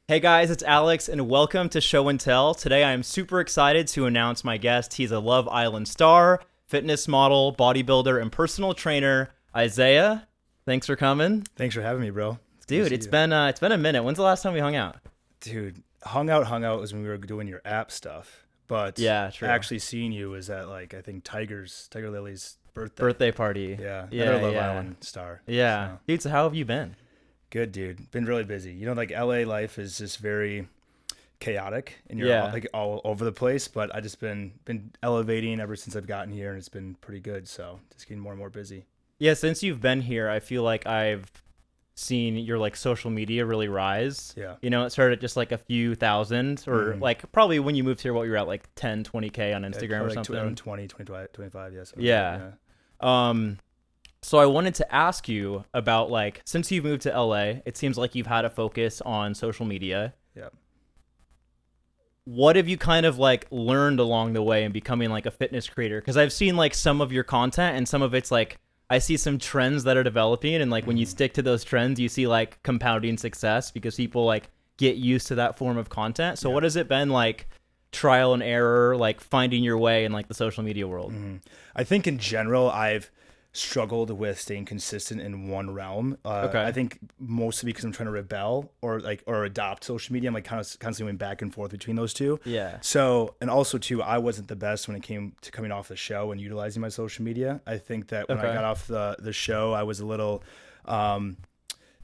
Hey guys, it's Alex, and welcome to Show and Tell. Today I am super excited to announce my guest. He's a Love Island star, fitness model, bodybuilder, and personal trainer, Isaiah. Thanks for coming. Thanks for having me, bro. Dude, it's been a minute. When's the last time we hung out? Dude, hung out was when we were doing your app stuff. But Yeah, true. actually seeing you was at I think Tiger Lily's birthday. Birthday party. Yeah, Yeah, another Love yeah. Island star. Yeah. So, Dude, so how have you been? good, dude. Been really busy. LA life is just very chaotic, and you're Yeah. all over the place. But I just been elevating ever since I've gotten here, and it's been pretty good. So just getting more and more busy. Yeah, since you've been here, I feel like I've seen your social media really rise. Yeah. It started at just a few thousand or probably when you moved here, what you were at 10, 20K on Instagram or something. 20, 25, yeah. Yeah. So I wanted to ask you about since you've moved to LA, it seems like you've had a focus on social media. Yeah. What have you kind of learned along the way in becoming a fitness creator? Because I've seen some of your content and some of it's I see some trends that are developing, and when you stick to those trends, you see compounding success because people get used to that form of content. So what has it been trial and error, finding your way in the social media world? I think in general, I've struggled with staying consistent in one realm. Okay. I think mostly because I'm trying to rebel or adopt social media. I'm kind of constantly going back and forth between those two. Yeah. So, and also too, I wasn't the best when it came to coming off the show and utilizing my social media. I think that when I got off the show, I was a little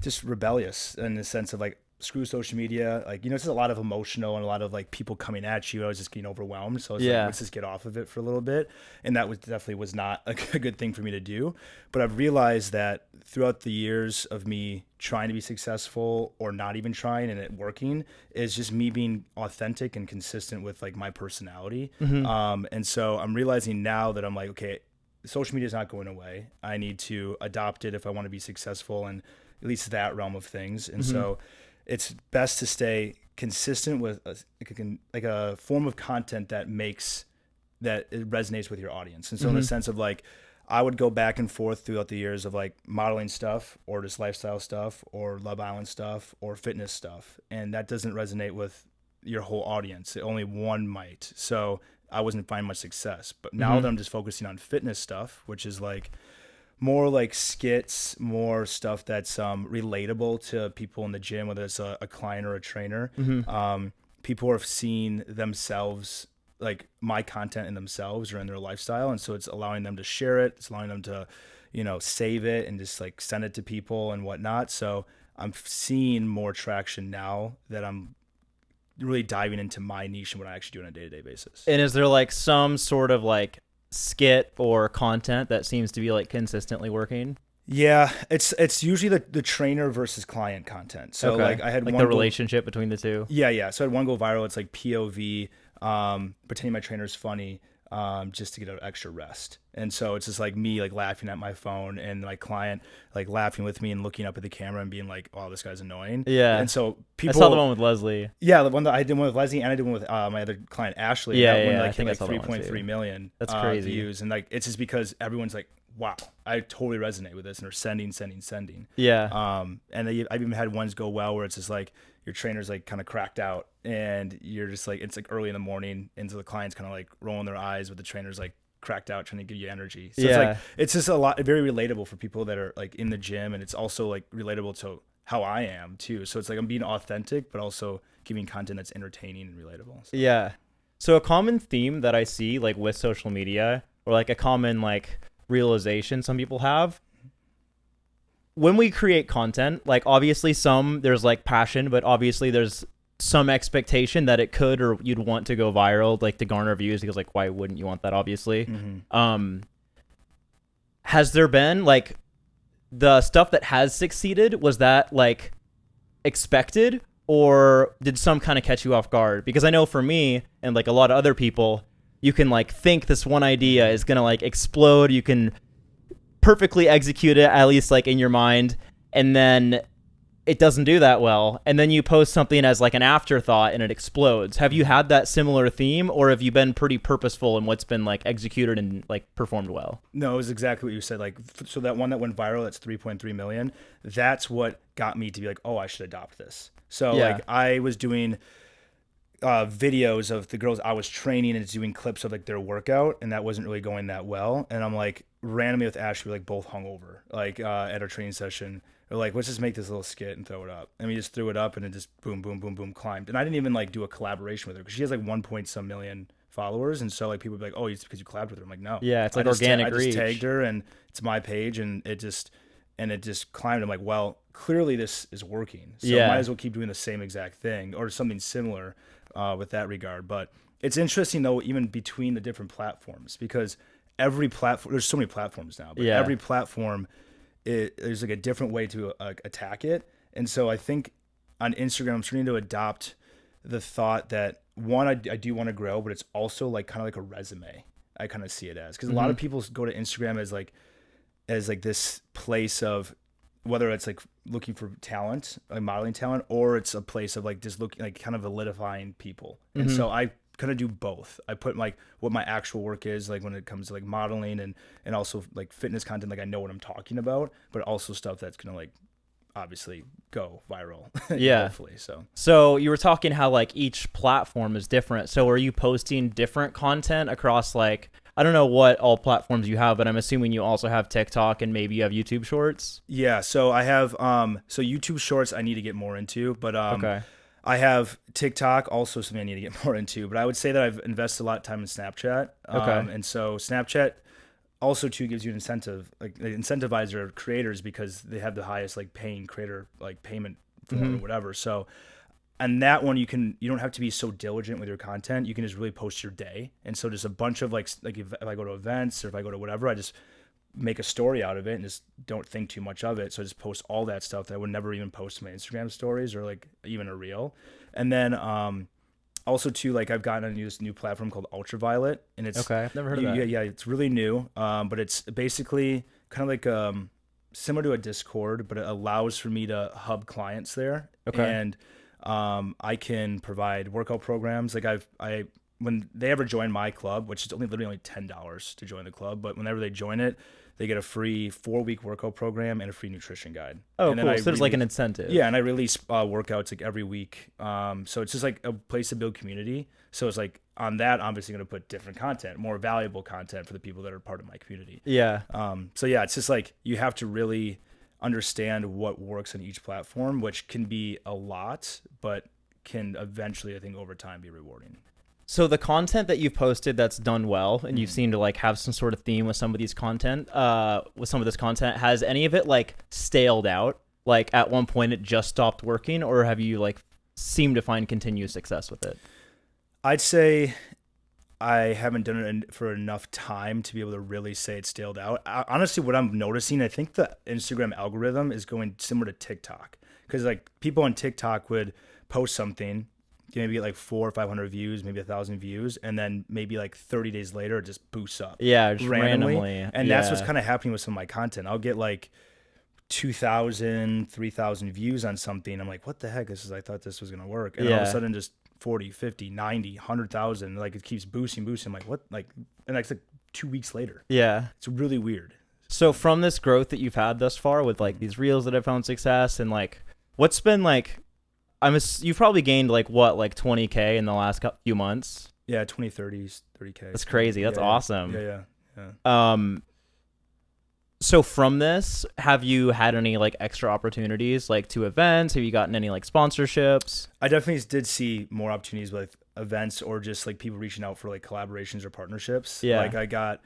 just rebellious in the sense of screw social media. It's just a lot of emotional and a lot of people coming at you. I was just getting overwhelmed. So I was let's just get off of it for a little bit. And that was not a good thing for me to do. But I've realized that throughout the years of me trying to be successful or not even trying and it working is just me being authentic and consistent with my personality. And so I'm realizing now that I'm okay, social media is not going away. I need to adopt it if I want to be successful in at least that realm of things. And so it's best to stay consistent with a form of content that it resonates with your audience. And so in the sense of I would go back and forth throughout the years of modeling stuff or just lifestyle stuff or Love Island stuff or fitness stuff. And that doesn't resonate with your whole audience. Only one might. So I wasn't finding much success. But now that I'm just focusing on fitness stuff, which is more skits, more stuff that's relatable to people in the gym, whether it's a client or a trainer. People are seeing themselves, my content in themselves or in their lifestyle. And so it's allowing them to share it. It's allowing them to, save it and just send it to people and whatnot. So I'm seeing more traction now that I'm really diving into my niche and what I actually do on a day-to-day basis. And is there some sort of skit or content that seems to be consistently working? Yeah, it's usually the trainer versus client content. So Okay. I had one the relationship between the two. Yeah. So I had one go viral. It's POV, pretending my trainer's funny, just to get an extra rest. And so it's just me laughing at my phone and my client laughing with me and looking up at the camera and being oh, this guy's annoying. Yeah. And so I saw the one with Leslie. Yeah, the one that I did one with Leslie and I did one with my other client Ashley. Yeah, that yeah, I one think I hit saw that one 3.3 too. million That's crazy. views, and it's just because everyone's wow, I totally resonate with this, and they're sending. Yeah. And I've even had ones go well where it's just your trainer's kind of cracked out, and you're just it's early in the morning, and so the client's kind of rolling their eyes, but the trainer's cracked out trying to give you energy. So Yeah. it's just very relatable for people that are in the gym, and it's also relatable to how I am too. So it's I'm being authentic, but also giving content that's entertaining and relatable. So. Yeah. So a common theme that I see with social media, or a common realization some people have when we create content, obviously there's passion, but obviously there's some expectation that it could or you'd want to go viral, to garner views, because why wouldn't you want that, obviously? Has there been the stuff that has succeeded, was that expected, or did some kind of catch you off guard? Because I know for me and a lot of other people, you can think this one idea is gonna explode, you can perfectly execute it, at least in your mind, and then it doesn't do that well, and then you post something as like an afterthought and it explodes. Have you had that similar theme, or have you been pretty purposeful in what's been like executed and like performed well? No, it was exactly what you said. Like, so that one that went viral, that's 3.3 million. That's what got me to be like, oh, I should adopt this. So like I was doing videos of the girls I was training and doing clips of like their workout, and that wasn't really going that well. And I'm like, randomly with Ashley, we're like both hungover, like at our training session. We're like, let's just make this little skit and throw it up. And we just threw it up, and it just boom, boom, boom, boom, climbed. And I didn't even like do a collaboration with her because she has like 1 point some million followers. And so like people would be like, oh, it's because you collabed with her. I'm like, no. Yeah, it's like organic reach. I just tagged her, and it's my page, and it just climbed. I'm like, well, clearly this is working. So might as well keep doing the same exact thing or something similar with that regard. But it's interesting though, even between the different platforms, because every platform, there's so many platforms now, but every platform, there's like a different way to attack it. And so I think on Instagram, I'm starting to adopt the thought that one, I do want to grow, but it's also like kind of like a resume. I kind of see it as, because a lot of people go to Instagram as like this place of, whether it's like looking for talent, like modeling talent, or it's a place of like just looking, like kind of validifying people. And so I kind of do both. I put like what my actual work is, like when it comes to like modeling and also like fitness content, like I know what I'm talking about, but also stuff that's gonna like obviously go viral. Hopefully. So you were talking how like each platform is different. So are you posting different content across, like, I don't know what all platforms you have, but I'm assuming you also have TikTok and maybe you have YouTube Shorts? Yeah, so I have so YouTube Shorts I need to get more into, but I have TikTok, also something I need to get more into, but I would say that I've invested a lot of time in Snapchat. And so Snapchat also too gives you an incentive, like they incentivize their creators because they have the highest like paying creator like payment form or whatever. So and that one you don't have to be so diligent with your content. You can just really post your day. And so just a bunch of like if I go to events or if I go to whatever, I just make a story out of it and just don't think too much of it. So I just post all that stuff that I would never even post in my Instagram stories or like even a reel. And then also too, like I've gotten on this new platform called Ultraviolet, and it's I've never heard of that. Yeah, it's really new. But it's basically kind of like similar to a Discord, but it allows for me to hub clients there. And I can provide workout programs. Like when they ever join my club, which is literally $10 to join the club, but whenever they join it, they get a free 4-week workout program and a free nutrition guide. Oh, and cool. So there's like an incentive. Yeah, and I release workouts like every week. So it's just like a place to build community. So it's like on that, I'm obviously going to put different content, more valuable content for the people that are part of my community. Yeah. So yeah, it's just like you have to really understand what works on each platform, which can be a lot, but can eventually, I think, over time be rewarding. So the content that you've posted that's done well, and you've seemed to like have some sort of theme with some of these content, with some of this content, has any of it like staled out? Like at one point it just stopped working, or have you like seemed to find continuous success with it? I'd say I haven't done it for enough time to be able to really say it's staled out. Honestly, what I'm noticing, I think the Instagram algorithm is going similar to TikTok, because like people on TikTok would post something, maybe get like 400 or 500 views, maybe 1,000 views, and then maybe like 30 days later it just boosts up. Yeah, just randomly. And that's what's kind of happening with some of my content. I'll get like 2,000, 3,000 views on something. I'm like, what the heck? I thought this was gonna work, and all of a sudden just 40, 50, 90, 100,000. Like it keeps boosting. I'm like, what? Like, and that's like 2 weeks later. Yeah, it's really weird. So from this growth that you've had thus far with like these reels that have found success, and like what's been like, you've probably gained like what, like 20K in the last few months? Yeah, 20, 30K. That's crazy. That's awesome. Yeah. So from this, have you had any like extra opportunities like to events? Have you gotten any like sponsorships? I definitely did see more opportunities with events or just like people reaching out for like collaborations or partnerships. Yeah. Like I got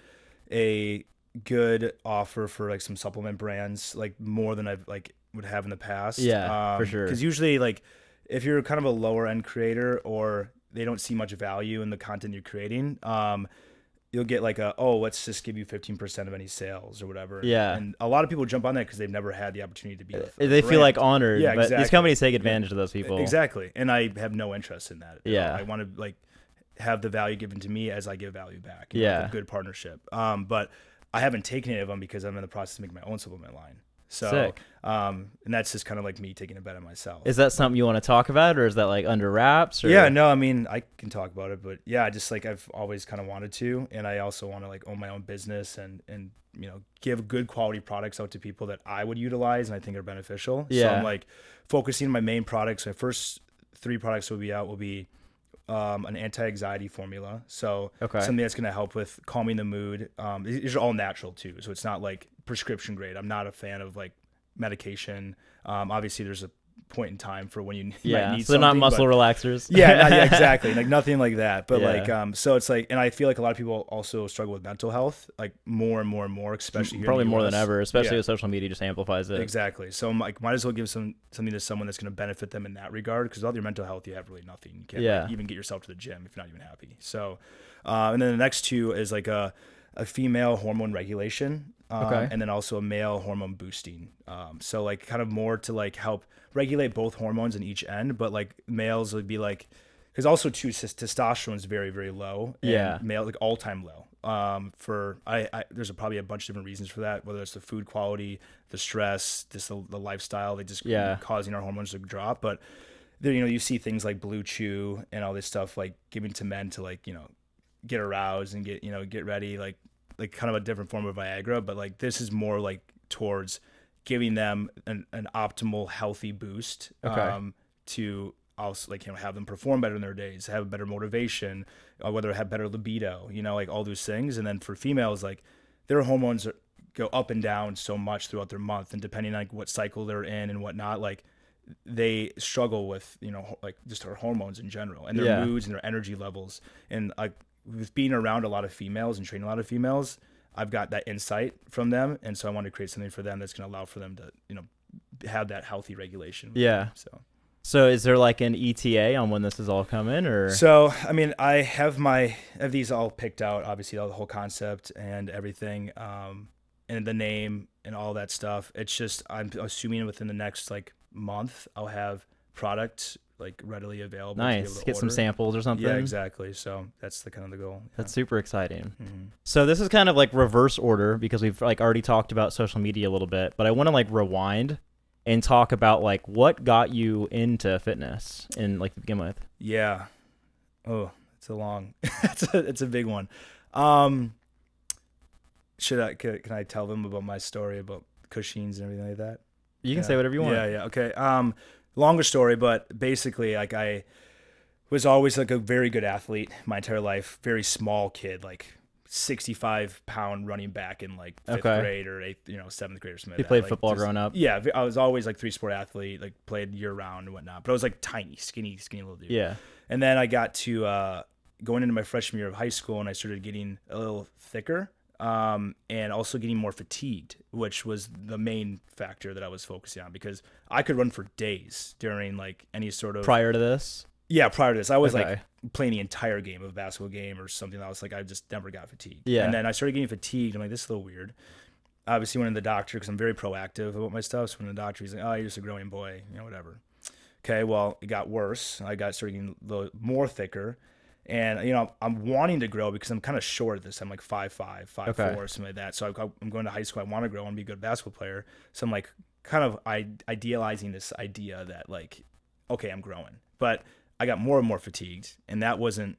a good offer for like some supplement brands, like more than I've like would have in the past. Yeah, for sure. Because usually like if you're kind of a lower end creator or they don't see much value in the content you're creating, you'll get like let's just give you 15% of any sales or whatever. Yeah. And a lot of people jump on that because they've never had the opportunity to be with they feel like honored. Yeah, but exactly. These companies take advantage of those people. Exactly. And I have no interest in that. Yeah. I want to like have the value given to me as I give value back. Yeah. Like a good partnership. But I haven't taken any of them because I'm in the process of making my own supplement line. So, Sick. and that's just kind of like me taking a bet on myself. Is that something you want to talk about, or is that like under wraps? Or? Yeah, no, I mean, I can talk about it, but yeah, just like I've always kind of wanted to, and I also want to like own my own business and give good quality products out to people that I would utilize and I think are beneficial. Yeah. So I'm like focusing on my main products. My first 3 products will be an anti-anxiety formula. So something that's going to help with calming the mood. These are all natural too. So it's not like prescription grade. I'm not a fan of like medication. Obviously there's a point in time for when you might need so they're not muscle relaxers. Yeah, exactly. Like nothing like that. But Yeah. so it's like, and I feel like a lot of people also struggle with mental health, like more and more, especially here probably in the more US. than ever, especially with social media just amplifies it. Exactly. So I'm like, might as well give something to someone that's going to benefit them in that regard. Because without your mental health, you have really nothing. You can't like, even get yourself to the gym if you're not even happy. So, and then the next 2 is like a female hormone regulation. And then also a male hormone boosting. So like kind of more to like help regulate both hormones in each end, but like males would be like, because also too testosterone is very, very low. And male like all time low. There's probably a bunch of different reasons for that, whether it's the food quality, the stress, just the lifestyle, they just causing our hormones to drop. But there, you see things like Blue Chew and all this stuff like giving to men to like get aroused and get ready, like kind of a different form of Viagra, but like this is more like towards giving them an optimal healthy boost to also like have them perform better in their days, have better motivation, whether have better libido, like all those things. And then for females, like their hormones go up and down so much throughout their month, and depending on like what cycle they're in and whatnot, like they struggle with like just their hormones in general and their moods and their energy levels. And like with being around a lot of females and training a lot of females, I've got that insight from them, and so I want to create something for them that's going to allow for them to have that healthy regulation. Yeah. So is there like an ETA on when this is all coming, or? So I mean, I have these all picked out, obviously, all the whole concept and everything, and the name and all that stuff. It's just I'm assuming within the next like month I'll have product like readily available. Nice. Get some samples or something. Yeah, exactly. So that's the kind of the goal. That's super exciting. Mm-hmm. So this is kind of like reverse order because we've like already talked about social media a little bit, but I want to like rewind and talk about like what got you into fitness and like to begin with. Yeah. Oh, it's a long, it's a big one. Can I tell them about my story about Cushing's and everything like that? You can say whatever you want. Yeah. Okay. Longer story, but basically, like I was always like a very good athlete my entire life. Very small kid, like 65-pound running back in like 5th grade or 8th, 7th grade or something. You played football growing up? Yeah, I was always like 3-sport athlete, like played year round and whatnot. But I was like tiny, skinny little dude. Yeah. And then I got to going into my freshman year of high school, and I started getting a little thicker. And also getting more fatigued, which was the main factor that I was focusing on, because I could run for days during like any sort of prior to this. Yeah, prior to this, I was like playing the entire game of a basketball game or something else. Like I just never got fatigued. Yeah. And then I started getting fatigued. I'm like, this is a little weird. Obviously went to the doctor because I'm very proactive about my stuff. So when the doctor, he's like, oh, you're just a growing boy, whatever. Okay, well, it got worse. I started getting a little more thicker. And, I'm wanting to grow because I'm kind of short at this. I'm like 5'5", 5'4", something like that. So I'm going to high school. I want to grow and be a good basketball player. So I'm like kind of idealizing this idea that like, okay, I'm growing. But I got more and more fatigued, and that wasn't,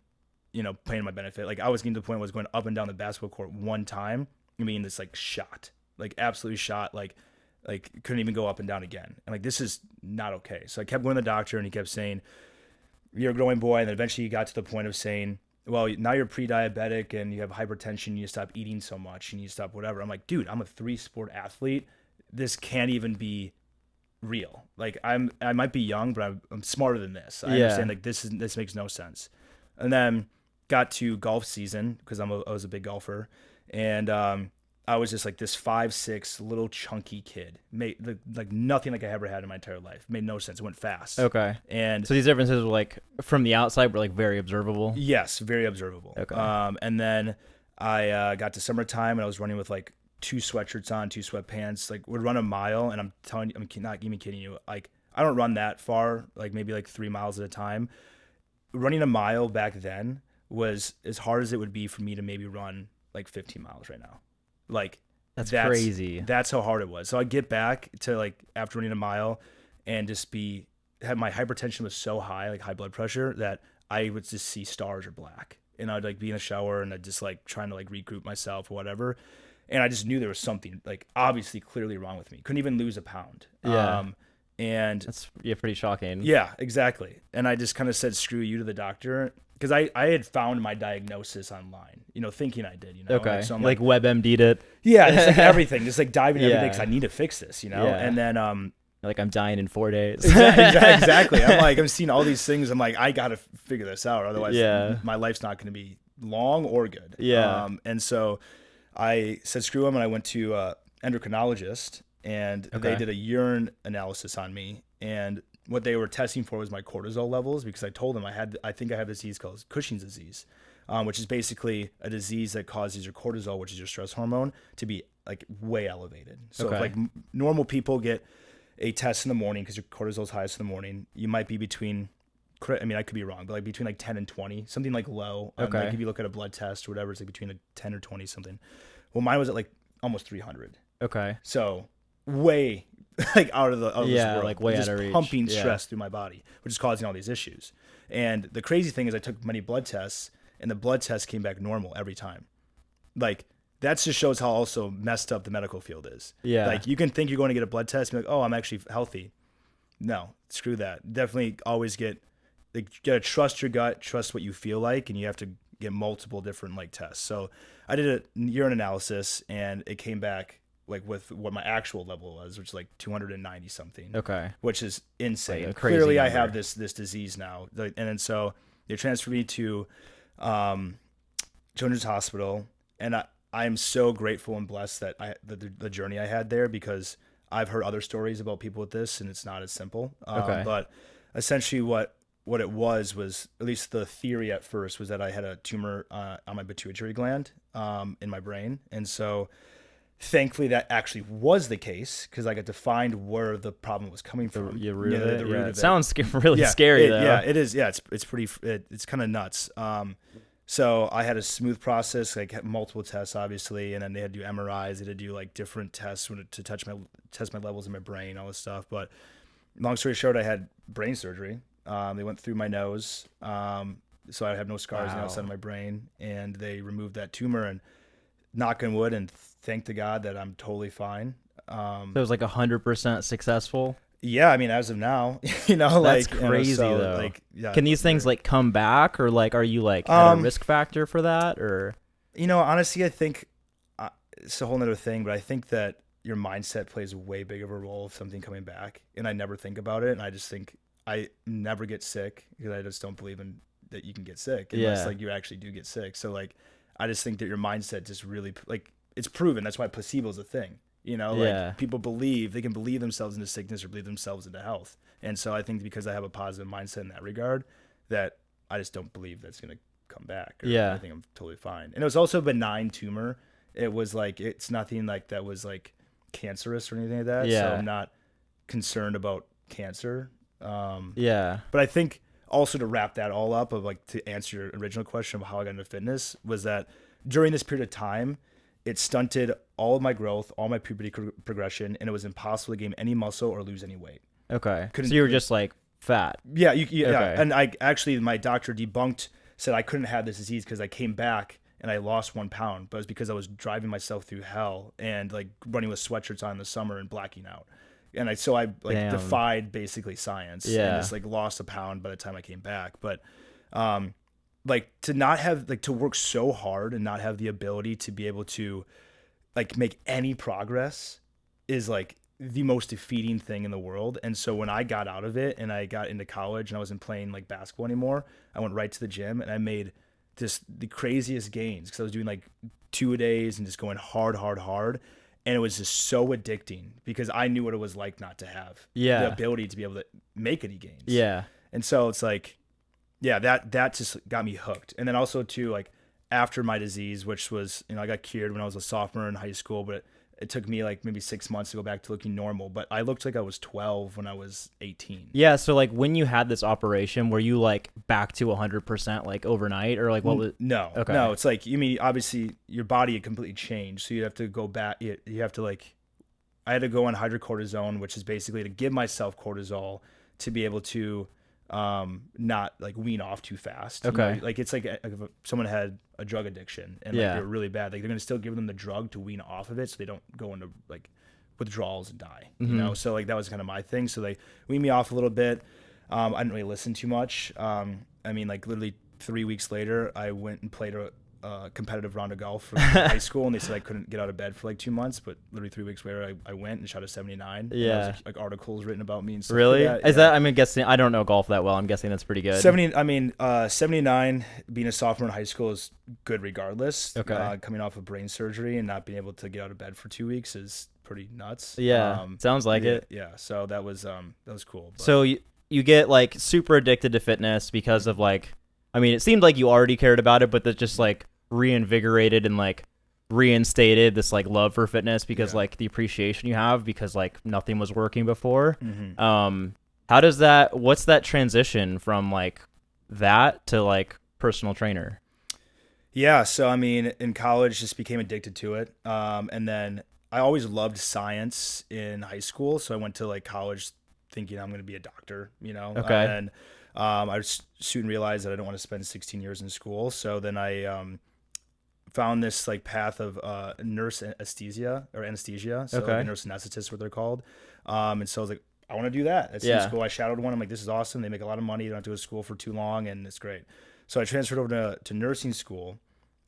playing to my benefit. Like I was getting to the point where I was going up and down the basketball court one time. I mean, this like shot, like absolutely shot, like couldn't even go up and down again. And like, this is not okay. So I kept going to the doctor, and he kept saying, you're a growing boy. And then eventually you got to the point of saying, well, now you're pre-diabetic and you have hypertension. You need to stop eating so much. You need to stop whatever. I'm like, dude, I'm a 3-sport athlete. This can't even be real. Like I might be young, but I'm smarter than this. I understand like this makes no sense. And then got to golf season because I was a big golfer. And, I was just like this 5'6" little chunky kid, made like nothing like I ever had in my entire life. Made no sense. It went fast. Okay. And so these differences were like from the outside were like very observable. Yes, very observable. Okay. And then I got to summertime, and I was running with like 2 sweatshirts on, 2 sweatpants. Like would run a mile, and I'm telling you, I'm not even kidding you. Like I don't run that far, like maybe like 3 miles at a time. Running a mile back then was as hard as it would be for me to maybe run like 15 miles right now. Like That's crazy. That's how hard it was. So I'd get back to like after running a mile and just have my hypertension was so high, like high blood pressure, that I would just see stars or black. And I'd like be in the shower and I'd just like trying to like regroup myself or whatever. And I just knew there was something like obviously clearly wrong with me. Couldn't even lose a pound. Yeah. And that's pretty shocking. Yeah, exactly. And I just kind of said, screw you to the doctor. Because I had found my diagnosis online, thinking I did, Okay. So I'm like WebMD'd it. Yeah, just like everything, just like diving into everything because I need to fix this, Yeah. And then like I'm dying in 4 days. Exactly. I'm seeing all these things. I'm like, I got to figure this out. Otherwise, my life's not going to be long or good. Yeah. And so I said, screw them. And I went to endocrinologist and they did a urine analysis on me. And what they were testing for was my cortisol levels, because I told them I think I have this disease called Cushing's disease, which is basically a disease that causes your cortisol, which is your stress hormone, to be like way elevated. So if like normal people get a test in the morning because your cortisol is highest in the morning, you might be between, I mean, I could be wrong, but like between like 10 and 20, something like low. Like if you look at a blood test or whatever, it's like between like 10 or 20 something. Well, mine was at like almost 300. Okay. So way like out of this world. Like way out of reach. Pumping stress through my body, which is causing all these issues. And the crazy thing is I took many blood tests and the blood test came back normal every time. Like that just shows how also messed up the medical field is. Yeah. Like you can think you're going to get a blood test and be like, oh, I'm actually healthy. No, screw that. Definitely always you gotta trust your gut, trust what you feel like, and you have to get multiple different like tests. So I did a urine analysis and it came back like with what my actual level was, which is like 290 something. Okay. Which is insane. Like crazy Clearly number. I have this disease now. And then so they transferred me to Children's Hospital, and I'm so grateful and blessed that the journey I had there, because I've heard other stories about people with this and it's not as simple. But essentially what it was, at least the theory at first, was that I had a tumor on my pituitary gland in my brain. And so thankfully that actually was the case, because I got to find where the problem was coming from. The root of it. The root of it sounds really scary though. Yeah, it is. Yeah, it's pretty. It's kind of nuts. So I had a smooth process, like multiple tests, obviously, and then they had to do MRIs. They had to do like different tests to test my levels in my brain, all this stuff. But long story short, I had brain surgery. They went through my nose, so I have no scars on the outside of my brain, and they removed that tumor. And knock on wood, and thank to God that I'm totally fine. So it was like 100% successful. Yeah, I mean, as of now, that's crazy though. Like, yeah, can these things like come back, or like, are you like at a risk factor for that, or? Honestly, I think it's a whole nother thing, but I think that your mindset plays a way bigger of a role of something coming back, and I never think about it, and I just think I never get sick because I just don't believe in that you can get sick unless like you actually do get sick. So like, I just think that your mindset just really like it's proven. That's why placebo is a thing. Like people they can believe themselves into sickness or believe themselves into health. And so I think because I have a positive mindset in that regard, that I just don't believe that's going to come back. I think I'm totally fine. And it was also a benign tumor. It was like, it's nothing like that was like cancerous or anything like that. Yeah. So I'm not concerned about cancer. But I think also to wrap that all up of like, to answer your original question of how I got into fitness, was that during this period of time, it stunted all of my growth, all my puberty progression, and it was impossible to gain any muscle or lose any weight. Okay. So you were just like fat. Yeah. Yeah. And my doctor said I couldn't have this disease because I came back and I lost 1 pound, but it was because I was driving myself through hell and like running with sweatshirts on in the summer and blacking out. And I defied basically science and just like lost a pound by the time I came back. But, like to not have to work so hard and not have the ability to be able to like make any progress is like the most defeating thing in the world. And so when I got out of it and I got into college and I wasn't playing like basketball anymore, I went right to the gym and I made the craziest gains because I was doing like 2-a-days and just going hard. And it was just so addicting because I knew what it was like not to have the ability to be able to make any gains. Yeah. And so it's like, yeah, that just got me hooked. And then also too, like after my disease, which was, I got cured when I was a sophomore in high school, but it took me like maybe 6 months to go back to looking normal, but I looked like I was 12 when I was 18. Yeah. So like when you had this operation, were you like back to 100% like overnight, or like what was? No, Okay. no. It's like, you mean, obviously your body had completely changed. So you have to go back. You have to like, I had to go on hydrocortisone, which is basically to give myself cortisol to be able to not like wean off too fast. Okay. You know? Like it's like if someone had a drug addiction and like they're really bad, like they're gonna still give them the drug to wean off of it so they don't go into like withdrawals and die. You know, so like that was kind of my thing. So they weaned me off a little bit. I didn't really listen too much. I mean, like literally 3 weeks later, I went and played a competitive round of golf for high school, and they said I couldn't get out of bed for like 2 months, but literally 3 weeks later I went and shot a 79. Yeah. Was, like articles written about me and stuff. Really? Like Is that, I mean, guessing, I don't know golf that well. I'm guessing that's pretty good. 79 being a sophomore in high school is good regardless. Okay. Coming off of brain surgery and not being able to get out of bed for 2 weeks is pretty nuts. Yeah. Sounds like it. Yeah. So that was cool. But. So you get like super addicted to fitness because of like, I mean, it seemed like you already cared about it, but that just like reinvigorated and like reinstated this like love for fitness because like the appreciation you have because like nothing was working before. How does that, what's that transition from like that to like personal trainer? Yeah, so I mean, in college, just became addicted to it, and then I always loved science in high school, so I went to like college thinking I'm going to be a doctor, you know. Okay. And I soon realized that I don't want to spend 16 years in school, so then I found this like path of nurse anesthesia, so like a nurse anesthetist, what they're called. And so I was like, I want to do that. At school, I shadowed one. I'm like, this is awesome. They make a lot of money. You don't have to go to school for too long, and it's great. So I transferred over to nursing school,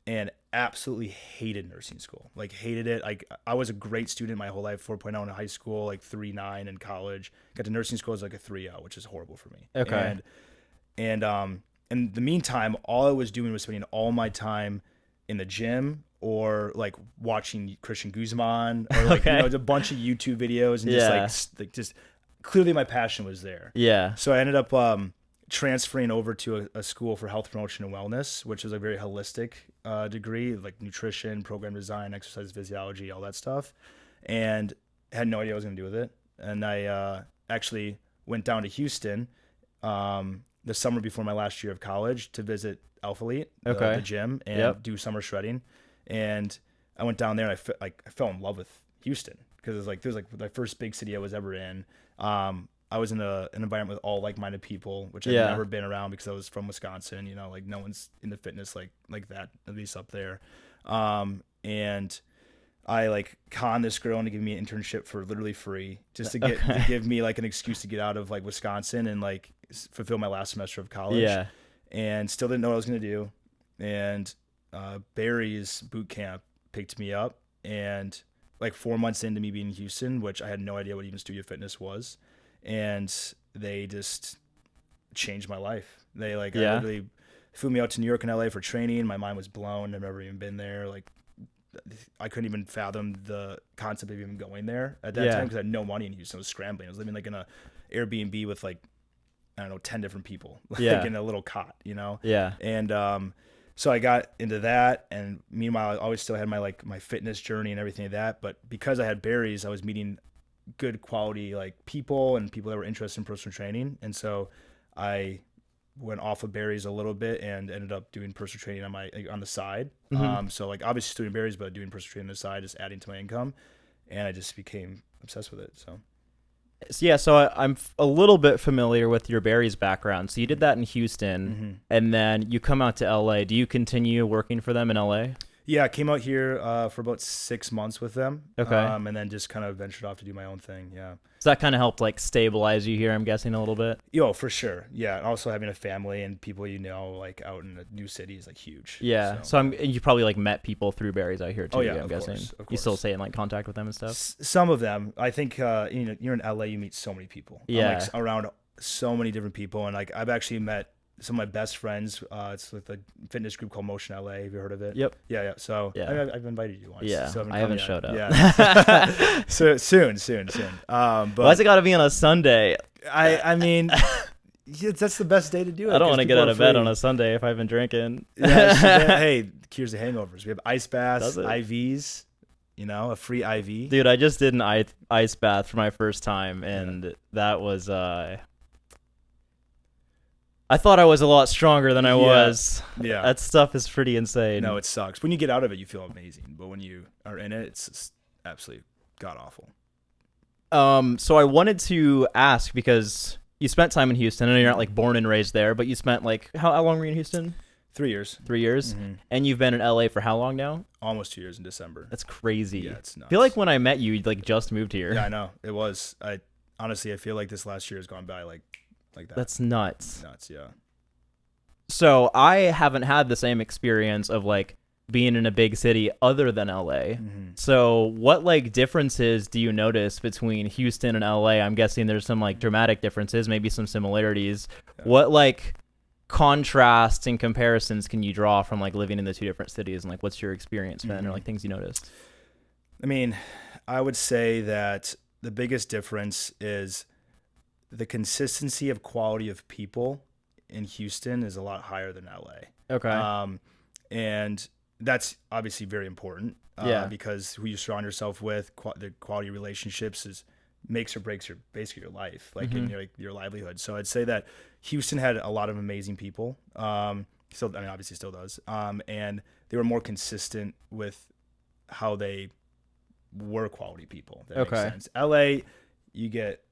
and absolutely hated nursing school. Like hated it. Like I was a great student my whole life, 4.0 in high school, like 3.9 in college. Got to nursing school as like a 3.0, which is horrible for me. Okay. And in the meantime, all I was doing was spending all my time in the gym or like watching Christian Guzman or like you know, a bunch of YouTube videos and just like just clearly my passion was there. Yeah. So I ended up transferring over to a school for health promotion and wellness, which is a very holistic degree, like nutrition, program design, exercise physiology, all that stuff, and had no idea what I was going to do with it. And I actually went down to Houston the summer before my last year of college to visit Alpha Elite, the gym, and do summer shredding. And I went down there and I fell in love with Houston because it was like my first big city I was ever in. I was in an environment with all like-minded people, which I've never been around because I was from Wisconsin. You know, like no one's into fitness like that, at least up there. And I like conned this girl into giving me an internship for literally free, just to to give me like an excuse to get out of like Wisconsin and like fulfill my last semester of college. Yeah. And still didn't know what I was gonna do. And Barry's boot camp picked me up, and like 4 months into me being in Houston, which I had no idea what even studio fitness was. And they just changed my life. They I literally flew me out to New York and LA for training. My mind was blown. I've never even been there. Like I couldn't even fathom the concept of even going there at that time because I had no money in Houston. I was scrambling. I was living like in a Airbnb with like, I don't know, 10 different people, like in a little cot, you know? Yeah. And so I got into that, and meanwhile, I always still had my fitness journey and everything like that. But because I had Barry's, I was meeting good quality like people and people that were interested in personal training, and so I went off of Barry's a little bit and ended up doing personal training on the side. So like obviously still doing Barry's, but doing personal training on the side, just adding to my income, and I just became obsessed with it. So I'm a little bit familiar with your Barry's background. So you did that in Houston, and then you come out to LA. Do you continue working for them in LA? Yeah, I came out here for about 6 months with them. Okay. And then just kind of ventured off to do my own thing. Yeah. So that kind of helped like stabilize you here, I'm guessing, a little bit. Yo, for sure. Yeah. And also having a family and people like out in a new city is like huge. Yeah. So you probably like met people through Barry's out here too. Oh yeah, I'm guessing. Course, of course. You still stay in like contact with them and stuff. Some of them. I think you're in LA, you meet so many people. Yeah. I'm, around so many different people, and like I've actually met some of my best friends. It's with a fitness group called Motion LA. Have you heard of it? Yep. Yeah. So I've invited you once. Yeah. So I haven't showed up. Yeah. So soon. But why's it got to be on a Sunday? I mean, that's the best day to do it. I don't want to get out of bed on a Sunday if I've been drinking. Yeah, hey, cures the hangovers. We have ice baths, IVs. a free IV. Dude, I just did an ice bath for my first time, and that was I thought I was a lot stronger than I was. Yeah. That stuff is pretty insane. No, it sucks. When you get out of it, you feel amazing. But when you are in it, it's just absolutely god-awful. So I wanted to ask, because you spent time in Houston. I know you're not like born and raised there, but you spent like, how long were you in Houston? 3 years. 3 years? Mm-hmm. And you've been in LA for how long now? Almost 2 years in December. That's crazy. Yeah, it's nuts. I feel like when I met you, you'd like just moved here. Yeah, I know. It was. Honestly, I feel like this last year has gone by like that. That's nuts. Nuts, yeah. So I haven't had the same experience of like being in a big city other than LA. Mm-hmm. So what like differences do you notice between Houston and LA? I'm guessing there's some like dramatic differences, maybe some similarities. Yeah. What like contrasts and comparisons can you draw from like living in the two different cities, and like what's your experience been, or like things you noticed? I mean, I would say that the biggest difference is the consistency of quality of people in Houston is a lot higher than LA. Okay. And that's obviously very important. Because who you surround yourself with, the quality of relationships makes or breaks basically your life, like in your livelihood. So I'd say that Houston had a lot of amazing people. Obviously still does. And they were more consistent with how they were quality people. That makes sense. LA, you get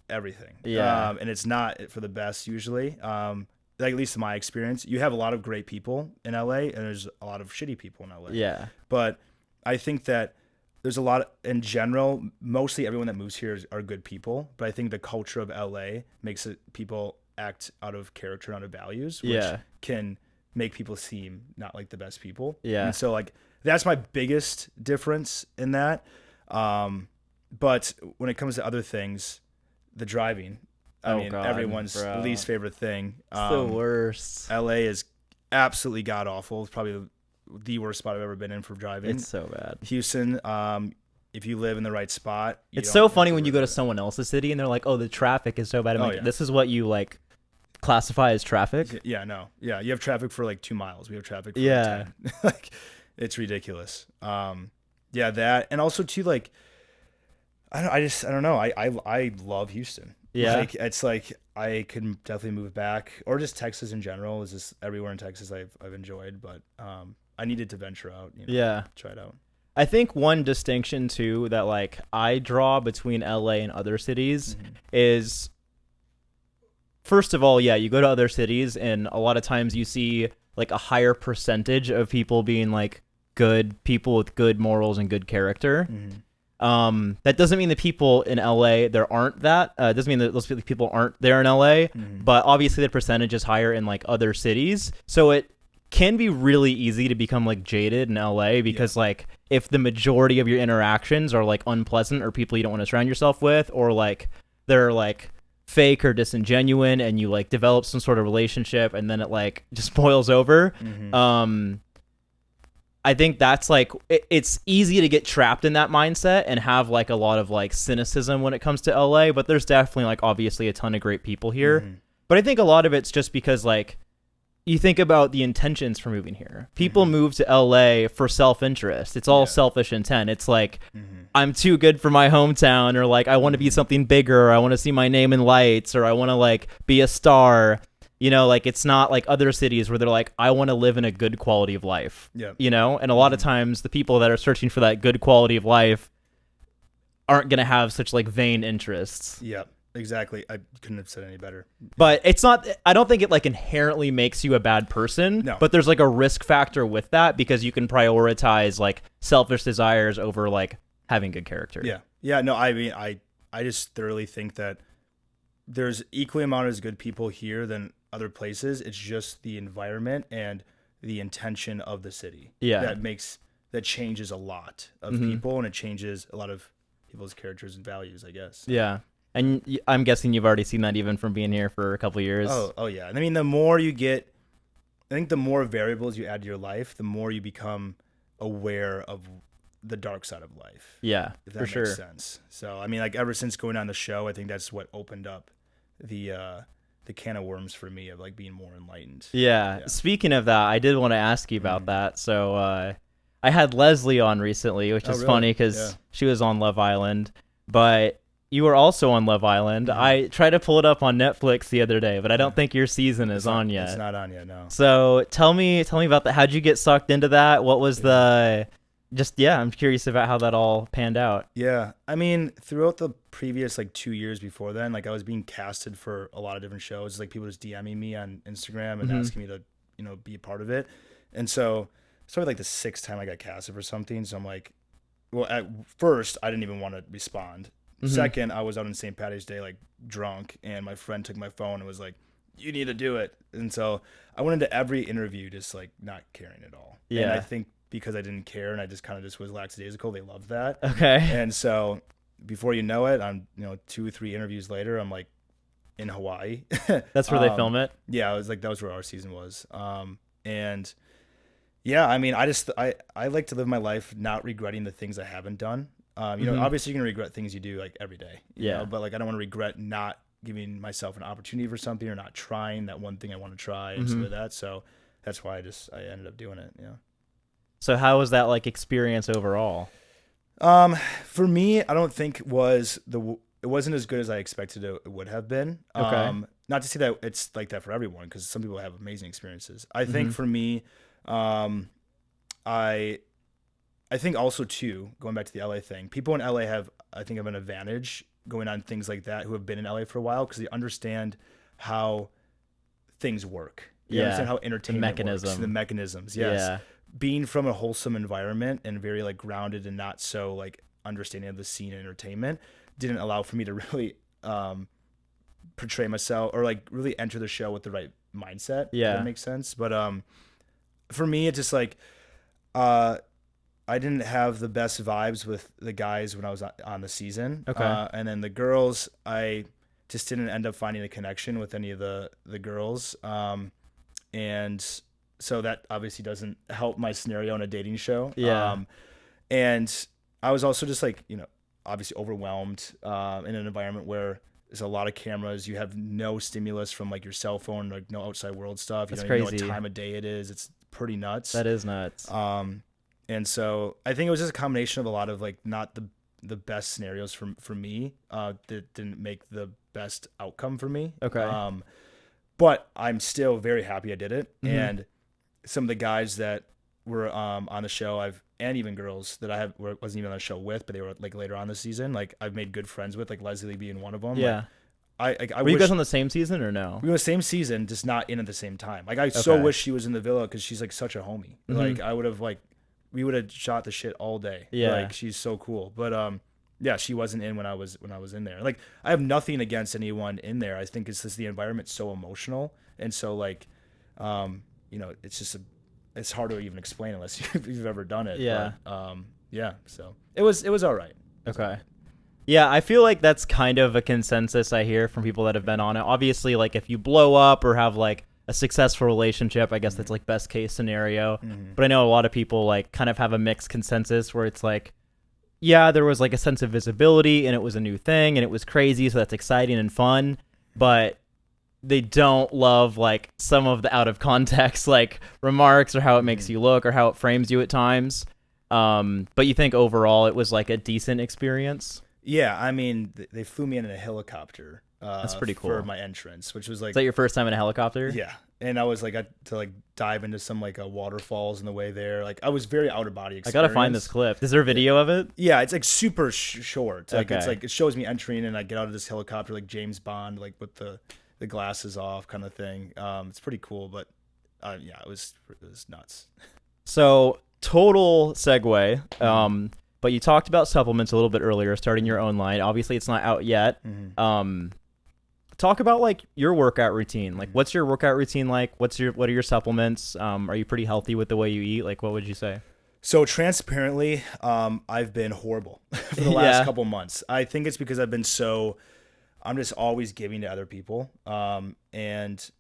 everything. Yeah. And it's not for the best usually. Like, at least in my experience, you have a lot of great people in LA and there's a lot of shitty people in LA. Yeah. But I think that there's a lot in general, mostly everyone that moves here are good people. But I think the culture of LA makes people act out of character, out of values, which can make people seem not like the best people. Yeah. And so like, that's my biggest difference in that. But when it comes to other things, the driving, everyone's least favorite thing. It's the worst. LA is absolutely god awful. It's probably the worst spot I've ever been in for driving. It's so bad. Houston, if you live in the right spot, it's so funny when you go to someone else's city and they're like, "Oh, the traffic is so bad." I'm like, "This is what you like classify as traffic?" Yeah, no, yeah, you have traffic for like 2 miles. We have traffic for 10. Like, it's ridiculous. That, and also too, like, I don't know. I love Houston. Yeah. Like, it's like I could definitely move back, or just Texas in general. Is just everywhere in Texas I've enjoyed, but I needed to venture out. Try it out. I think one distinction too that like I draw between LA and other cities is, first of all, you go to other cities and a lot of times you see like a higher percentage of people being like good people with good morals and good character. That doesn't mean the people in LA there aren't that. It doesn't mean that those people aren't there in LA, but obviously the percentage is higher in like other cities. So it can be really easy to become like jaded in LA because like if the majority of your interactions are like unpleasant or people you don't want to surround yourself with, or like they're like fake or disingenuous, and you like develop some sort of relationship and then it like just boils over. I think that's like it's easy to get trapped in that mindset and have like a lot of like cynicism when it comes to LA, but there's definitely like obviously a ton of great people here. But I think a lot of it's just because like you think about the intentions for moving here. People move to LA for self-interest. It's all selfish intent. It's like I'm too good for my hometown, or like I want to be something bigger, or I want to see my name in lights, or I want to like be a star. Like it's not like other cities where they're like, I want to live in a good quality of life. And a lot of times the people that are searching for that good quality of life aren't going to have such like vain interests. Yeah, exactly. I couldn't have said any better. But it's not, I don't think it like inherently makes you a bad person. No. But there's like a risk factor with that because you can prioritize like selfish desires over like having good character. Yeah. Yeah. No, I mean, I just thoroughly think that there's equally amount as good people here than other places. It's just the environment and the intention of the city that changes a lot of people, and it changes a lot of people's characters and values, I guess. Yeah. And I'm guessing you've already seen that even from being here for a couple of years. Oh yeah. I mean, the more you get, I think the more variables you add to your life, the more you become aware of the dark side of life. Yeah, if that makes sense. So, I mean, like ever since going on the show, I think that's what opened up the can of worms for me of like being more enlightened. Yeah. Speaking of that, I did want to ask you about that. So I I had Leslie on recently, which is really? funny because she was on Love Island, but you were also on Love Island. Mm-hmm. I tried to pull it up on Netflix the other day, but I don't think your season is on yet. It's not on yet, no. So tell me about that. How'd you get sucked into that? What was I'm curious about how that all panned out. Yeah. I mean, throughout the previous like 2 years before then, like I was being casted for a lot of different shows. Like people just DMing me on Instagram and asking me to, be a part of it. And so it's probably like the 6th time I got casted for something. So I'm like, well, at first I didn't even want to respond. Second, I was out on St. Patty's Day, like drunk, and my friend took my phone and was like, you need to do it. And so I went into every interview just like not caring at all. Yeah. And I think because I didn't care and I just kind of just was lackadaisical, they loved that. Okay. And so before you know it, I'm, 2 or 3 interviews later, I'm like in Hawaii. That's where they film it? Yeah, it was like, that was where our season was. And yeah, I mean, I like to live my life not regretting the things I haven't done. Obviously you're going to regret things you do like every day, you know, but like, I don't want to regret not giving myself an opportunity for something or not trying that one thing I want to try and stuff like that. So that's why I ended up doing it. Yeah. So how was that like experience overall? For me, I don't think it wasn't as good as I expected it would have been. Okay. Not to say that it's like that for everyone, because some people have amazing experiences. I think for me, I think also too, going back to the LA thing, people in LA have an advantage going on things like that who have been in LA for a while, because they understand how things work. You understand how entertainment works, the mechanisms. Yes. Yeah. Being from a wholesome environment and very like grounded and not so like understanding of the scene and entertainment didn't allow for me to really portray myself or like really enter the show with the right mindset. Yeah. If that makes sense. But for me, it's just like I didn't have the best vibes with the guys when I was on the season. Okay. And then the girls, I just didn't end up finding a connection with any of the girls. And so that obviously doesn't help my scenario in a dating show. Yeah. And I was also just like, obviously overwhelmed in an environment where there's a lot of cameras. You have no stimulus from like your cell phone, like no outside world stuff. That's crazy. You know what time of day it is. It's pretty nuts. That is nuts. And so I think it was just a combination of a lot of like not the best scenarios for me that didn't make the best outcome for me. Okay. But I'm still very happy I did it. And some of the guys that were on the show, and even girls that I wasn't even on the show with, but they were like later on this season, like I've made good friends with, like Leslie being one of them. Yeah. Like, I were you guys on the same season or no? We were on the same season, just not in at the same time. Like I so wish she was in the villa because she's like such a homie. Like I would have we would have shot the shit all day. Yeah. Like she's so cool. But yeah, she wasn't in when I was in there. Like I have nothing against anyone in there. I think it's just the environment's so emotional. And so like it's just it's hard to even explain unless you've ever done it. Yeah. But, yeah. So it was all right. Okay. Yeah, I feel like that's kind of a consensus I hear from people that have been on it. Obviously, like if you blow up or have like a successful relationship, I guess that's like best case scenario. But I know a lot of people like kind of have a mixed consensus where it's like, yeah, there was like a sense of visibility and it was a new thing and it was crazy, so that's exciting and fun, but they don't love like some of the out of context like remarks or how it makes you look or how it frames you at times. But you think overall it was like a decent experience? Yeah, I mean, they flew me in a helicopter. That's pretty cool. For my entrance, which was like... Is that your first time in a helicopter? Yeah. And I was like, to like dive into some like waterfalls on the way there. Like I was very out of body experience. I gotta find this clip. Is there a video of it? Yeah, it's like super short. Like it's like, it shows me entering and I get out of this helicopter like James Bond, like with the glasses off kind of thing. It's pretty cool, but yeah, it was nuts. So total segue. But you talked about supplements a little bit earlier, starting your own line. Obviously, it's not out yet. Talk about like your workout routine. Like, what's your workout routine like? What are your supplements? Are you pretty healthy with the way you eat? Like, what would you say? So transparently, I've been horrible for the last couple months. I think it's because I'm just always giving to other people. And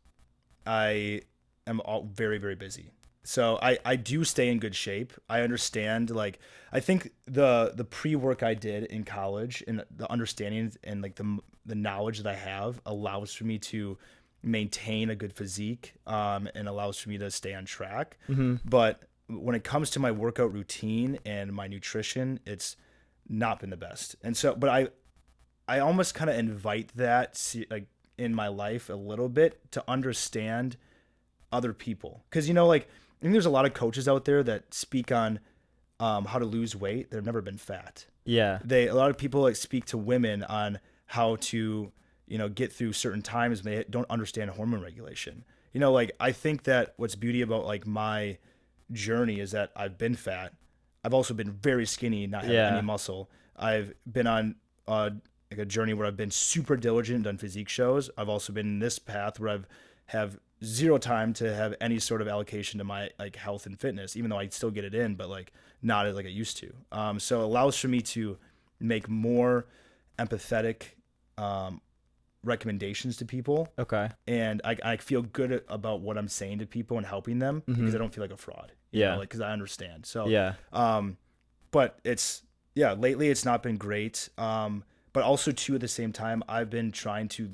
I am very, very busy. So I do stay in good shape. I understand, like, I think the pre-work I did in college and the understanding and like the knowledge that I have allows for me to maintain a good physique and allows for me to stay on track. But when it comes to my workout routine and my nutrition, it's not been the best. And so, but I almost kind of invite that like in my life a little bit to understand other people. Cause like, I think there's a lot of coaches out there that speak on how to lose weight. They've never been fat. Yeah. A lot of people like speak to women on how to, get through certain times when they don't understand hormone regulation. Like I think that what's beauty about like my journey is that I've been fat. I've also been very skinny, not having any muscle. I've been on like a journey where I've been super diligent, done physique shows. I've also been in this path where have zero time to have any sort of allocation to my like health and fitness, even though I still get it in, but like not as like I used to. So it allows for me to make more empathetic recommendations to people. Okay. And I feel good about what I'm saying to people and helping them because I don't feel like a fraud. Like, cause I understand. So, but lately it's not been great. But also too, at the same time, I've been trying to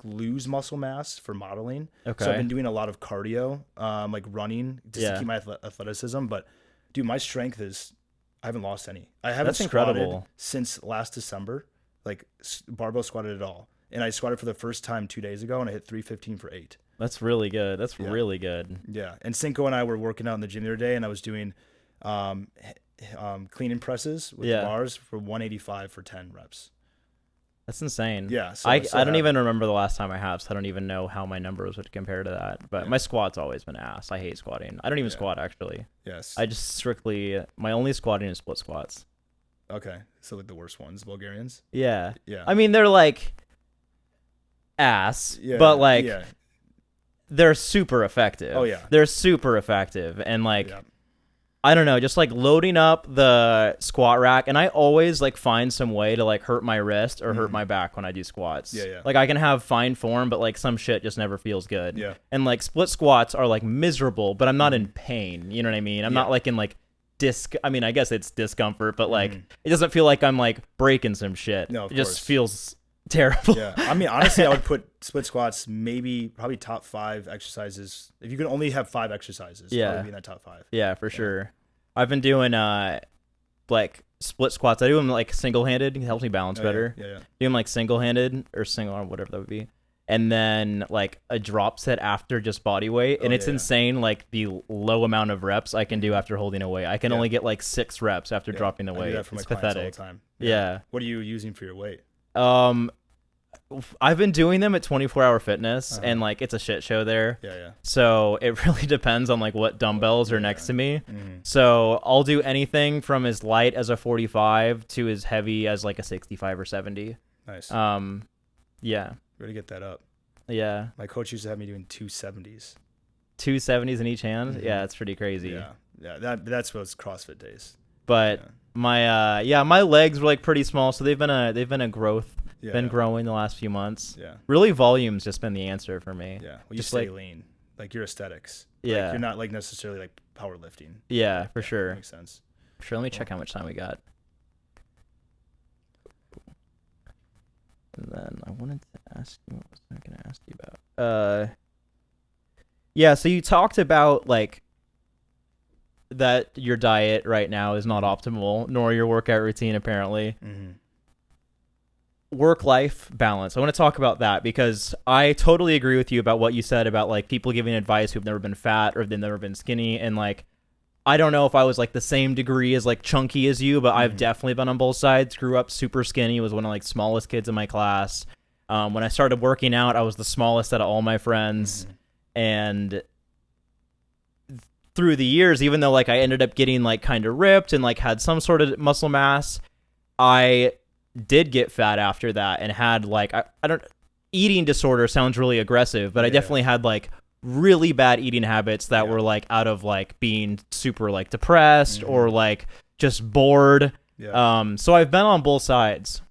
lose muscle mass for modeling. Okay. So I've been doing a lot of cardio, like running just to keep my athleticism. But dude, my strength I haven't lost any. I haven't squatted since last December, like barbell squatted at all. And I squatted for the first time 2 days ago, and I hit 315 for 8. That's really good. That's really good. Yeah. And Cinco and I were working out in the gym the other day, and I was doing clean and presses with bars for 185 for 10 reps. That's insane. Yeah. So I don't even remember the last time I have, so I don't even know how my numbers would compare to that. But my squat's always been ass. I hate squatting. I don't even squat, actually. Yes. I just my only squatting is split squats. Okay. So like the worst ones, Bulgarians? Yeah. Yeah. I mean, they're like ass, but like they're super effective. Oh, yeah. They're super effective. And like... Yeah. I don't know, just like loading up the squat rack, and I always like find some way to like hurt my wrist or hurt my back when I do squats. Yeah. Like I can have fine form, but like some shit just never feels good. Yeah. And like split squats are like miserable, but I'm not in pain. You know what I mean? I'm not like in like I mean, I guess it's discomfort, but like it doesn't feel like I'm like breaking some shit. No, of it just course. Feels terrible. Yeah. I mean, honestly, I would put split squats probably top 5 exercises. If you could only have 5 exercises, probably be in that top 5. Yeah, for sure. I've been doing like split squats. I do them like single-handed. It helps me balance better. Yeah. Do them like single-handed or single arm, whatever that would be. And then like a drop set after just body weight. And it's insane like the low amount of reps I can do after holding a weight. I can only get like 6 reps after dropping the weight. I do that for my it's clients pathetic. all the time. Yeah. What are you using for your weight? I've been doing them at 24 Hour Fitness, and like it's a shit show there. Yeah. So it really depends on like what dumbbells are next to me. So I'll do anything from as light as a 45 to as heavy as like a 65 or 70. Nice. Yeah. Ready to get that up. Yeah. My coach used to have me doing 270s. 270s in each hand. Yeah, it's pretty crazy. Yeah. That's what's CrossFit days. But my legs were like pretty small, so they've been a growth. Been growing the last few months. Yeah. Really, volume's just been the answer for me. Yeah. Well, you just stay lean. Like your aesthetics. Yeah. Like you're not like necessarily like powerlifting. Yeah, for sure. That makes sense. Sure. Let me check how much time we got. And then I wanted to ask you, what was I going to ask you about? Yeah. So you talked about like that your diet right now is not optimal, nor your workout routine apparently. Work-life balance. I want to talk about that because I totally agree with you about what you said about like people giving advice who've never been fat or they've never been skinny. And like, I don't know if I was like the same degree as like chunky as you, but I've definitely been on both sides. Grew up super skinny, was one of like smallest kids in my class. When I started working out, I was the smallest out of all my friends. And through the years, even though like I ended up getting like kind of ripped and like had some sort of muscle mass, I did get fat after that and had like I don't eating disorder sounds really aggressive, but I definitely had like really bad eating habits that were like out of like being super like depressed or like just bored. So I've been on both sides.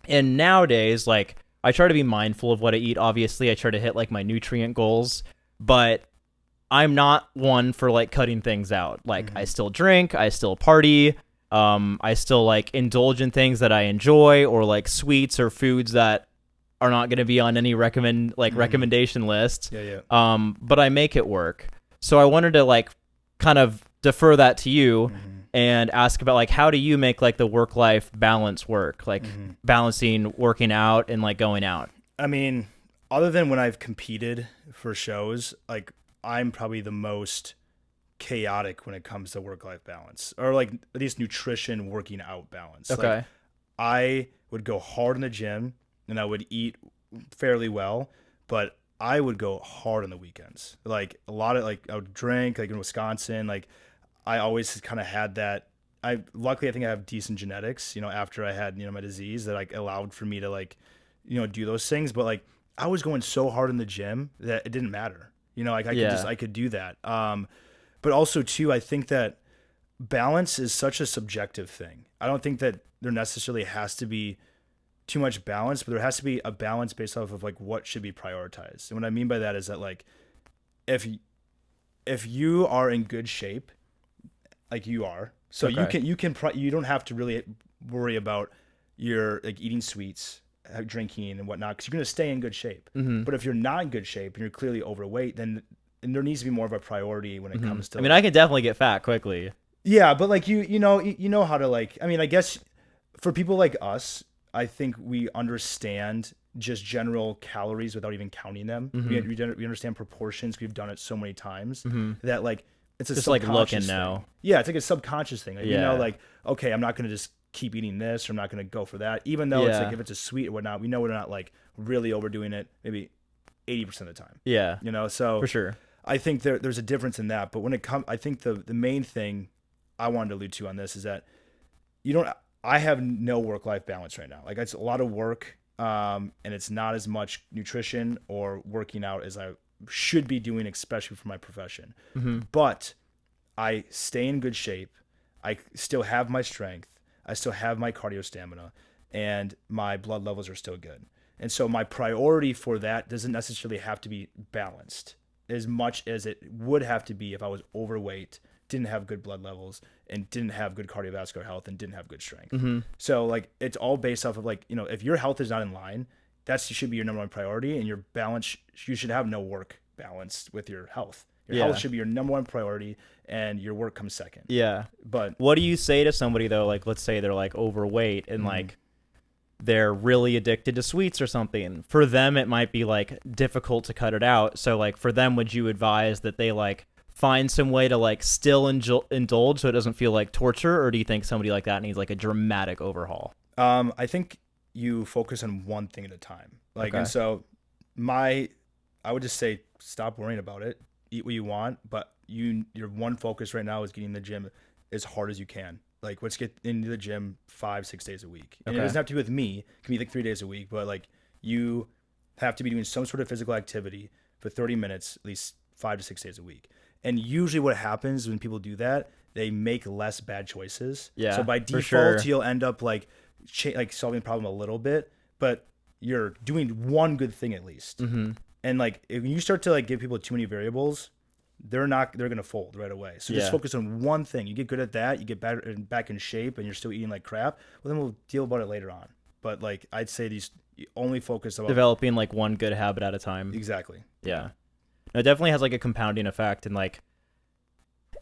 And nowadays like I try to be mindful of what I eat. Obviously, I try to hit like my nutrient goals, but I'm not one for like cutting things out. Like I still drink, I still party. I still like indulge in things that I enjoy or like sweets or foods that are not going to be on any recommendation list. But I make it work. So I wanted to like kind of defer that to you and ask about like how do you make like the work-life balance work, like balancing working out and like going out. I mean, other than when I've competed for shows, like I'm probably the most chaotic when it comes to work-life balance, or like at least nutrition, working out balance. Okay. Like, I would go hard in the gym and I would eat fairly well, but I would go hard on the weekends. Like a lot of like I would drink like in Wisconsin. Like I always kind of had that. Luckily I think I have decent genetics. After I had my disease that like allowed for me to like do those things. But like I was going so hard in the gym that it didn't matter. Like I could do that. But also too, I think that balance is such a subjective thing. I don't think that there necessarily has to be too much balance, but there has to be a balance based off of like what should be prioritized. And what I mean by that is that like if you are in good shape, like you are, so you don't have to really worry about your like eating sweets, drinking and whatnot, because you're going to stay in good shape. But if you're not in good shape and you're clearly overweight, then there needs to be more of a priority when it comes to. I mean, I can definitely get fat quickly. Yeah, but like you know how to like. I mean, I guess for people like us, I think we understand just general calories without even counting them. We understand proportions. We've done it so many times that like it's a just like looking thing. now. Yeah, it's like a subconscious thing. Like, like okay, I'm not gonna just keep eating this, or I'm not gonna go for that. Even though it's like if it's a sweet or whatnot, we know we're not like really overdoing it. Maybe 80% of the time. Yeah, so for sure. I think there's a difference in that. But when it comes, I think the main thing I wanted to allude to on this is that I have no work-life balance right now. Like it's a lot of work, and it's not as much nutrition or working out as I should be doing, especially for my profession. But I stay in good shape. I still have my strength. I still have my cardio stamina, and my blood levels are still good. And so my priority for that doesn't necessarily have to be balanced as much as it would have to be if I was overweight, didn't have good blood levels, and didn't have good cardiovascular health, and didn't have good strength. So like it's all based off of like, if your health is not in line, that should be your number one priority, and your balance, you should have no work balance with your health. Your health should be your number one priority, and your work comes second. Yeah. But what do you say to somebody though? Like, let's say they're like overweight and like they're really addicted to sweets or something. For them, it might be like difficult to cut it out. So like for them, would you advise that they like find some way to like still indulge so it doesn't feel like torture? Or do you think somebody like that needs like a dramatic overhaul? I think you focus on one thing at a time. Like, and so I would just say, stop worrying about it. Eat what you want, but your one focus right now is getting in the gym as hard as you can. Like, let's get into the gym 5-6 days a week. And it doesn't have to be with me. It can be like 3 days a week, but like you have to be doing some sort of physical activity for 30 minutes, at least 5 to 6 days a week. And usually what happens when people do that, they make less bad choices. Yeah. So by default, you'll end up like solving the problem a little bit, but you're doing one good thing at least. And like if you start to like give people too many variables, they're gonna fold right away. So just focus on one thing. You get good at that, you get better and back in shape, and you're still eating like crap. Well, then we'll deal about it later on. But like I'd say you only focus on developing like one good habit at a time. Exactly. Yeah. It definitely has like a compounding effect, and like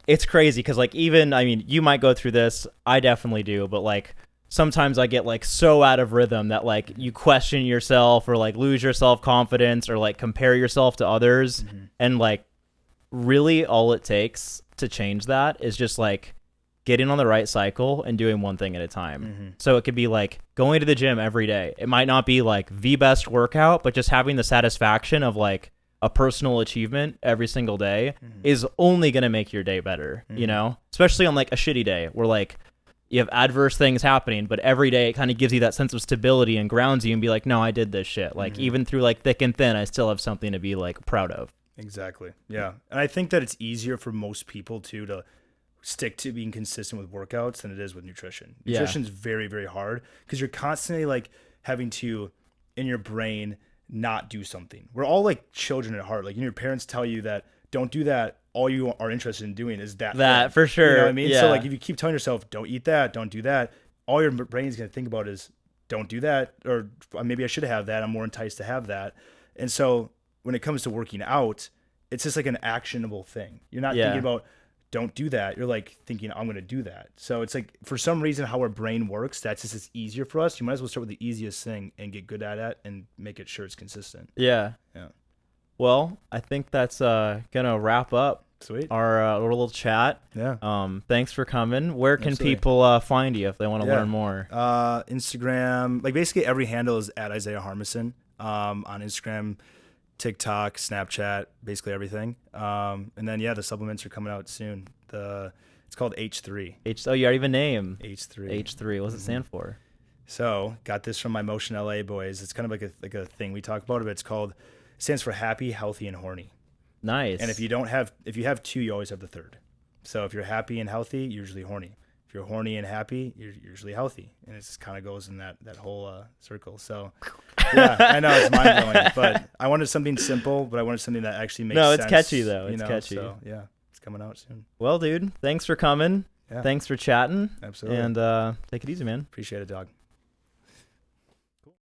it's crazy because like even you might go through this, I definitely do, but like sometimes I get like so out of rhythm that like you question yourself or like lose your self-confidence or like compare yourself to others. And like really all it takes to change that is just like getting on the right cycle and doing one thing at a time. So it could be like going to the gym every day. It might not be like the best workout, but just having the satisfaction of like a personal achievement every single day is only going to make your day better, especially on like a shitty day where like you have adverse things happening, but every day it kind of gives you that sense of stability and grounds you and be like, no, I did this shit. Like even through like thick and thin, I still have something to be like proud of. Exactly. Yeah. And I think that it's easier for most people to stick to being consistent with workouts than it is with nutrition. Nutrition is very, very hard because you're constantly like having to, in your brain, not do something. We're all like children at heart. Like your parents tell you that don't do that. All you are interested in doing is that thing. For sure. You know what I mean? So like if you keep telling yourself, don't eat that, don't do that, all your brain's going to think about is don't do that, or maybe I should have that. I'm more enticed to have that. And so when it comes to working out, it's just like an actionable thing. You're not thinking about don't do that, you're like thinking, I'm going to do that. So it's like, for some reason, how our brain works, that's just it's easier for us. You might as well start with the easiest thing and get good at it and make it sure it's consistent. Yeah. Well, I think that's gonna wrap up Sweet. our little chat. Yeah. Thanks for coming. Where can Absolutely. people find you if they want to learn more? Instagram, like basically every handle is at Isaiah Harmison. On Instagram, TikTok, Snapchat, basically everything. And then the supplements are coming out soon. It's called H3. Oh, you already have a name. H3. H3. What does it stand for? So got this from my Motion LA boys. It's kind of like a thing we talk about, but it stands for happy, healthy, and horny. Nice. And if you have two, you always have the third. So if you're happy and healthy, you're usually horny. If you're horny and happy, you're usually healthy. And it just kind of goes in that whole circle. So yeah, I know it's mind blowing, but I wanted something simple, but I wanted something that actually makes sense. No, it's catchy though. It's catchy. So yeah, it's coming out soon. Well, dude, thanks for coming. Yeah. Thanks for chatting. Absolutely. And take it easy, man. Appreciate it, dog.